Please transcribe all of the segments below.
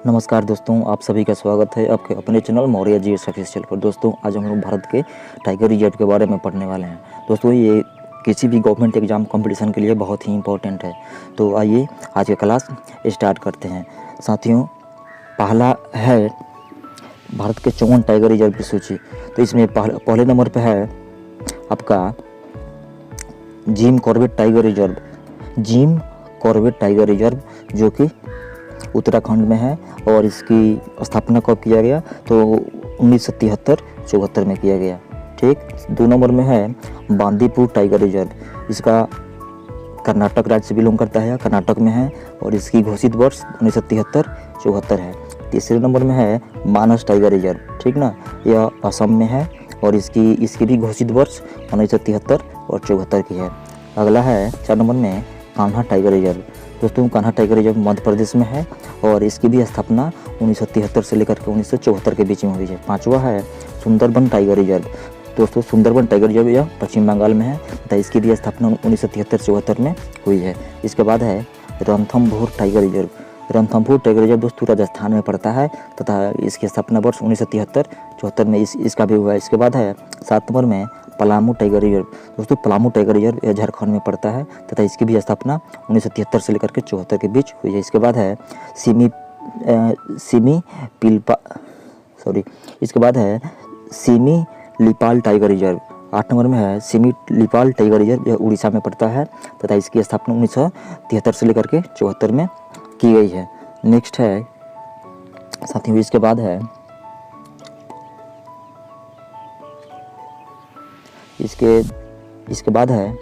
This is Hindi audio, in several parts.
नमस्कार दोस्तों, आप सभी का स्वागत है आपके अपने चैनल मौर्य जी ऑफिशियल पर। दोस्तों आज हम लोग भारत के टाइगर रिजर्व के बारे में पढ़ने वाले हैं। दोस्तों ये किसी भी गवर्नमेंट एग्जाम कंपटीशन के लिए बहुत ही इंपॉर्टेंट है। तो आइए आज का क्लास स्टार्ट करते हैं। साथियों, पहला है भारत के 54 टाइगर रिजर्व की सूची। तो इसमें पहले नंबर पर है आपका Jim Corbett tiger reserve. Jim Corbett tiger reserve जो कि उत्तराखंड में है और इसकी स्थापना कब किया गया तो 1973-74 में किया गया। ठीक। 2 नंबर में है बांदीपुर टाइगर रिजर्व। इसका कर्नाटक राज्य से बिलोंग करता है, कर्नाटक में है और इसकी घोषित वर्ष 1973-74 है। तीसरे नंबर में है मानस टाइगर रिजर्व। ठीक ना, यह असम में है और इसकी भी घोषित वर्ष 1973 और 74 की है। अगला है 4 नंबर में कान्हा टाइगर रिजर्व। दोस्तों कान्हा टाइगर रिजर्व मध्य प्रदेश में है और इसकी भी स्थापना 1973 से लेकर के 1974 के बीच में हुई है। 5वां है सुंदरबन टाइगर रिजर्व। दोस्तों सुंदरबन टाइगर रिजर्व यह पश्चिम बंगाल में है तथा इसकी भी स्थापना 1973-74 में हुई है। इसके बाद है Ranthambore tiger reserve. Ranthambore tiger reserve दोस्तों राजस्थान में पड़ता है तथा इसकी स्थापना वर्ष 1973-74 में इसका भी हुआ है। इसके बाद है 7 नंबर में पलामू टाइगर रिजर्व। दोस्तों पलामू टाइगर रिजर्व यह झारखंड में पड़ता है तथा इसकी भी स्थापना 1973 से लेकर के 74 के बीच हुई है। इसके बाद है इसके बाद है सिमी लिपाल टाइगर रिजर्व। 8 नंबर में है सिमी लिपाल टाइगर रिजर्व। यह उड़ीसा में पड़ता है तथा इसकी स्थापना 1973 से लेकर के 74 में की गई है। नेक्स्ट है साथियों, इसके बाद है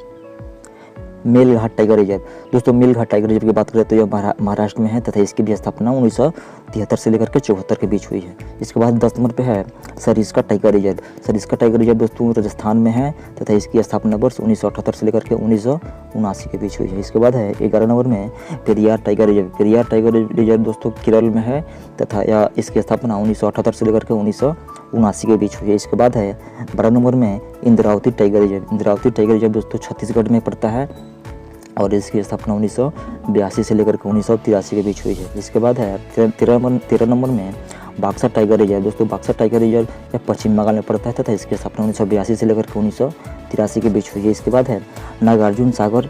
मेलघाट टाइगर रिजर्व। दोस्तों मेलघाट टाइगर रिजर्व की बात करें तो यह महाराष्ट्र में है तथा इसकी भी स्थापना 1973 से लेकर के 74 के बीच हुई है। इसके बाद 10 नंबर पे है Sariska tiger reserve. Sariska tiger reserve दोस्तों राजस्थान में है तथा इसकी स्थापना वर्ष 1978 से लेकर के 1979 के बीच हुई है। इसके बाद है 11 नंबर में Periyar tiger reserve. Periyar tiger reserve दोस्तों केरल में है तथा इसकी स्थापना 1978 से लेकर के 1979 के बीच हुई है। इसके बाद है 12 नंबर में Indravati tiger reserve. Indravati tiger reserve दोस्तों छत्तीसगढ़ में पड़ता है और इसकी स्थापना 1982 से लेकर के 1983 के बीच हुई है। इसके बाद है 13 नंबर में बक्सर टाइगर रिजर्व। दोस्तों बक्सर टाइगर रिजर्व यह पश्चिम बंगाल में पड़ता है तथा इसकी स्थापना 1982 से लेकर के 1983 के बीच हुई है। इसके बाद है Nagarjuna Sagar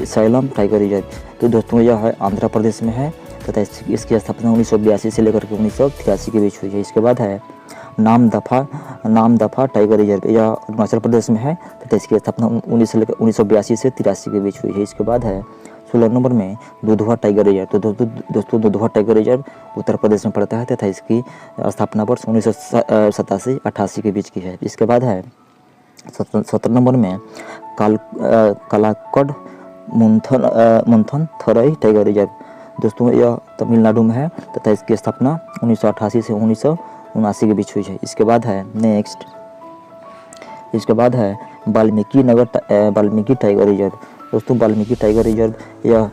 slam tiger reserve. तो दोस्तों यह है आंध्र प्रदेश में है तथा इसकी स्थापना 1982 से लेकर के 1983 के बीच हुई है। इसके बाद है नामदफा टाइगर रिजर्व। यह अरुणाचल प्रदेश में है तथा इसकी स्थापना 1982 से 83 के बीच हुई है। इसके बाद है 16 नंबर में दुधवा टाइगर रिजर्व। तो दोस्तों दुधवा टाइगर रिजर्व उत्तर प्रदेश में पड़ता है तथा इसकी स्थापना वर्ष 1987-88 के बीच की है। इसके बाद है 17 नंबर में कालाकड़ मुंथन थरई टाइगर रिजर्व। दोस्तों यह तमिलनाडु में है तथा इसकी स्थापना 1988 से 1979 के बीच हुई है। इसके बाद है वाल्मीकि टाइगर रिजर्व। दोस्तों वाल्मीकि टाइगर रिजर्व यह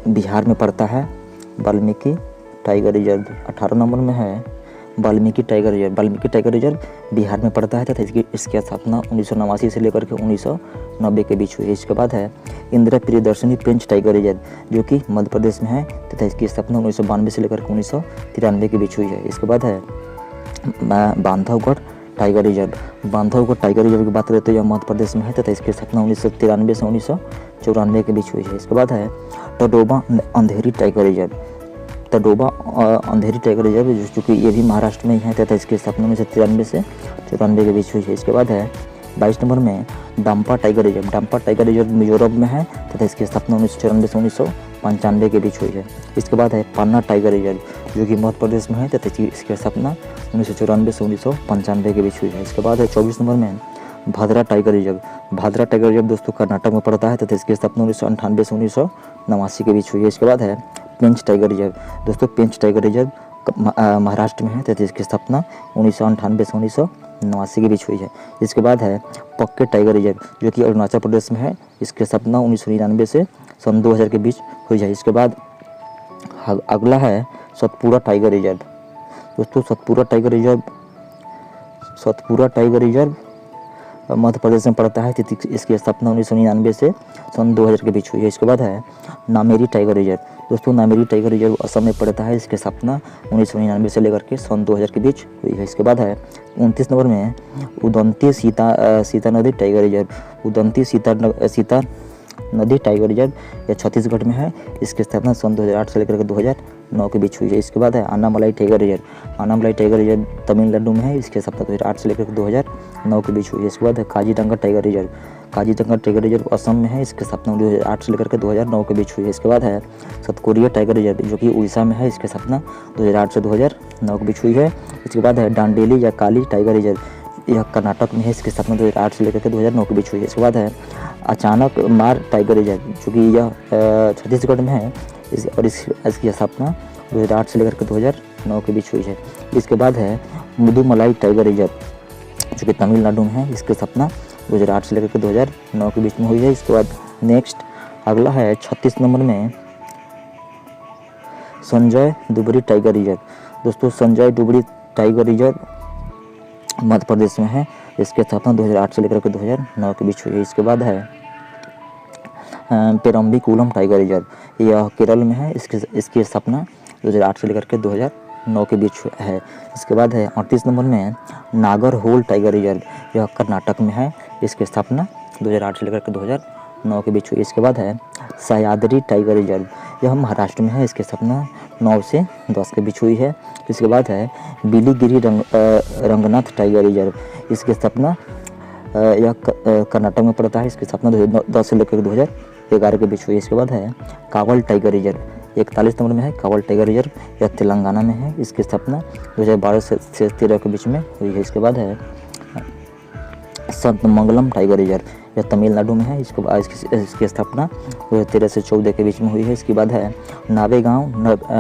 बिहार में पड़ता है। वाल्मीकि टाइगर रिजर्व 18 नंबर में है Valmiki tiger reserve. Valmiki tiger reserve Bihar में पड़ता है तथा इसकी स्थापना 1989 से लेकर के 1990 के बीच हुई है। इसके बाद है इंदिरा प्रियदर्शनी पेंच टाइगर रिजर्व जो कि मध्य प्रदेश में है तथा इसकी स्थापना 1992 से लेकर के 1993 के बीच हुई है। इसके बाद है Bandhavgarh tiger reserve. Bandhavgarh tiger reserve की बात करें तो यह मध्य प्रदेश में है तथा इसकी स्थापना 1993 से 1994 के बीच हुई है। इसके बाद है तडोबा अंधेरी टाइगर रिजर्व। तडोबा अंधेरी टाइगर रिजर्व चूँकि ये भी महाराष्ट्र में ही है तथा इसकी स्थापना 1993 से 94 के बीच हुई है। इसके बाद है 22 नंबर में Dampa tiger reserve. Dampa tiger reserve Mizoram में है तथा इसकी स्थापना 1994 से 1995 के बीच हुई है। इसके बाद है पन्ना टाइगर रिजर्व जो कि मध्य प्रदेश में है तथा इसकी स्थापना 1994 से 1995 के बीच हुई है। इसके बाद है 24 नंबर में Bhadra tiger reserve. Bhadra tiger reserve दोस्तों कर्नाटक में पड़ता है तथा इसकी स्थापना 1998 से 1989 के बीच हुई है। इसके बाद है पेंच टाइगर रिजर्व। दोस्तों पेंच टाइगर रिजर्व महाराष्ट्र में है तथा इसकी स्थापना 1998 से 1989 के बीच हुई है। इसके बाद है पक्के टाइगर रिजर्व जो कि अरुणाचल प्रदेश में है। इसकी स्थापना 1999 से सन 2000 के बीच हुई है। इसके बाद अगला है सतपुड़ा टाइगर रिजर्व। दोस्तों सतपुड़ा टाइगर रिजर्व मध्य प्रदेश में पड़ता है। इसकी स्थापना 1999 से सन 2000 के बीच हुई है। इसके बाद है नामेरी टाइगर रिजर्व। दोस्तों नामेरी टाइगर रिजर्व असम में पड़ता है। इसकी स्थापना 1999 से लेकर के सन 2000 के बीच हुई है। इसके बाद है 29 नंबर में उदंती सीता नदी टाइगर रिजर्व। उदंती सीता नदी टाइगर रिजर्व यह छत्तीसगढ़ में है। इसकी स्थापना सन 2008 से लेकर 2009 के बीच हुई है। इसके बाद है Annamalai tiger reserve. Annamalai tiger reserve Tamil Nadu में है। इसकी स्थापना 2008 से लेकर 2009 के बीच हुई है। इसके बाद है Kaziranga tiger reserve. Kaziranga tiger reserve Assam में है। इसकी स्थापना 2008 से लेकर 2009 के बीच हुई है। इसके बाद है सतकोरिया टाइगर रिजर्व जो कि उड़ीसा में है। इसकी स्थापना 2008 से 2009 के बीच हुई है। इसके बाद है डांडेली या काली टाइगर रिजर्व, यह कर्नाटक में है। इसकी स्थापना 2008 से लेकर 2009 के बीच हुई है। इसके बाद है अचानक मार टाइगर रिजर्व जो कि यह छत्तीसगढ़ में है। इसकी स्थापना 2008 से लेकर 2009 के बीच हुई है। इसके बाद है मुदुमलाई टाइगर रिजर्व जो कि तमिलनाडु में है। इसकी स्थापना 2008 से लेकर 2009 के बीच में हुई है। इसके बाद नेक्स्ट अगला है 36 नंबर में संजय डुबरी टाइगर रिजर्व। दोस्तों संजय डुबरी टाइगर रिजर्व मध्य प्रदेश में है। इसकी स्थापना 2008 से लेकर 2009 के बीच हुई है। इसके बाद है पेरम्बिकुलम टाइगर रिजर्व, यह केरल में है। इसकी स्थापना 2008 से लेकर 2009 के बीच है। इसके बाद है 38 नंबर में नागरहोल टाइगर रिजर्व, यह कर्नाटक में है। इसकी स्थापना 2008 से लेकर 2009 के बीच हुई। इसके बाद है सह्याद्री टाइगर रिजर्व, यह महाराष्ट्र में है। इसकी स्थापना 9 से 10 के बीच हुई है। इसके बाद है बिलीगिरी रंगनाथ टाइगर रिजर्व। इसकी स्थापना यह कर्नाटक में पड़ता है। इसकी स्थापना 2010 से लेकर 2011 के बीच हुई है। इसके बाद है कावल टाइगर रिजर्व, 41 नंबर में है। कावल टाइगर रिजर्व यह तेलंगाना में है। इसकी स्थापना 2012 से 2013 के बीच में हुई है। इसके बाद है संत मंगलम टाइगर रिजर्व, यह तमिलनाडु में है। इसकी स्थापना 2013 से 2014 के बीच में हुई है। इसके बाद है नावेगांव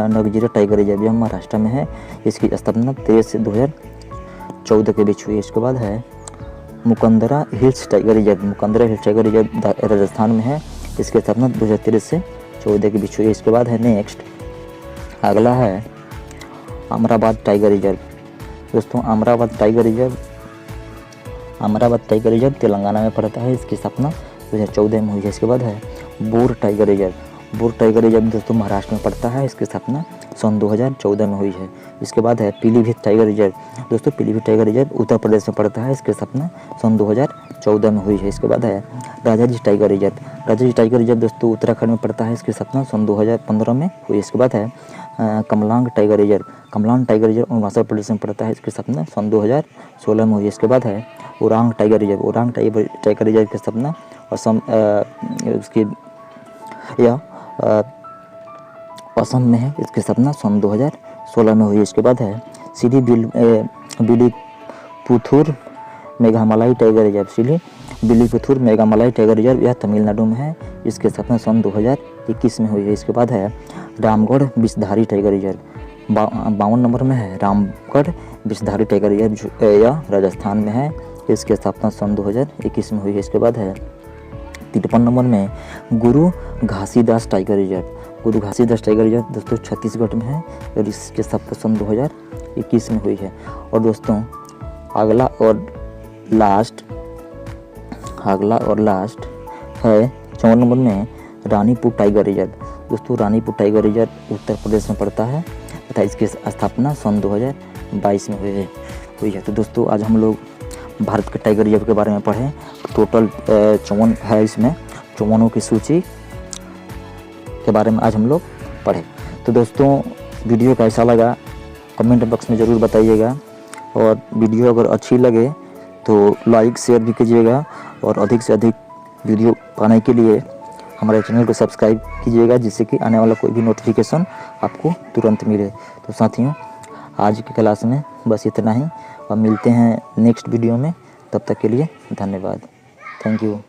नगजीरा टाइगर रिजर्व, यह महाराष्ट्र में है। इसकी स्थापना 13 से 2014 के बीच हुई है। इसके बाद है Mukundra hills tiger reserve. Mukundra hills tiger reserve Rajasthan में है। इसकी स्थापना 2013 से 2014 के बीच हुई है। इसके बाद है नेक्स्ट अगला है अमराबाद टाइगर रिजर्व। दोस्तों अमराबाद टाइगर रिजर्व तेलंगाना में पड़ता है। इसकी स्थापना 2014 में हुई है। इसके बाद है bore tiger reserve. Bore tiger reserve दोस्तों महाराष्ट्र में पड़ता है। इसकी स्थापना सन 2014 में हुई है। इसके बाद है पीलीभीत टाइगर रिजर्व। दोस्तों पीलीभीत टाइगर रिजर्व उत्तर प्रदेश में पड़ता है। इसकी स्थापना सन 2014 में हुई है। इसके बाद है Rajaji tiger reserve. Rajaji tiger reserve दोस्तों उत्तराखंड में पड़ता है। इसकी स्थापना सन 2015 में हुई है। इसके बाद है Kamlang tiger reserve. Kamlang tiger reserve Arunachal Pradesh में पड़ता है। इसकी स्थापना सन 2016 में हुई है। इसके बाद है Orang tiger reserve. Orang tiger reserve की स्थापना असम में है। इसकी स्थापना सन 2016 में हुई है। इसके बाद है सीधी बिलीपुथुर मेघामलाई टाइगर रिजर्व। सीधी बिलीपुथुर मेघामलाई टाइगर रिजर्व यह तमिलनाडु में है। इसकी स्थापना सन 2021 में हुई है। इसके बाद है Ramgarh Vishdhari tiger reserve. 52 number में है रामगढ़ विषधारी टाइगर रिजर्व, यह राजस्थान में है। इसकी स्थापना सन 2021 में हुई है। इसके बाद है 53 नंबर में गुरु घासीदास टाइगर रिजर्व। गुरु घासीदास टाइगर रिजर्व दोस्तों छत्तीसगढ़ में है और इसकी स्थापना सन 2021 में हुई है। और दोस्तों अगला और लास्ट है 54 नंबर में रानीपुर टाइगर रिजर्व। दोस्तों रानीपुर टाइगर रिजर्व उत्तर प्रदेश में पड़ता है तथा इसकी स्थापना सन 2022 में हुई है। तो दोस्तों आज हम लोग भारत के टाइगर रिजर्व के बारे में पढ़े। टोटल 54 है, इसमें 54 की सूची के बारे में आज हम लोग पढ़े। तो दोस्तों वीडियो कैसा लगा कमेंट बॉक्स में ज़रूर बताइएगा और वीडियो अगर अच्छी लगे तो लाइक शेयर भी कीजिएगा और अधिक से अधिक वीडियो पाने के लिए हमारे चैनल को सब्सक्राइब कीजिएगा जिससे कि आने वाला कोई भी नोटिफिकेशन आपको तुरंत मिले। तो साथियों आज की क्लास में बस इतना ही और मिलते हैं नेक्स्ट वीडियो में। तब तक के लिए धन्यवाद। Thank you.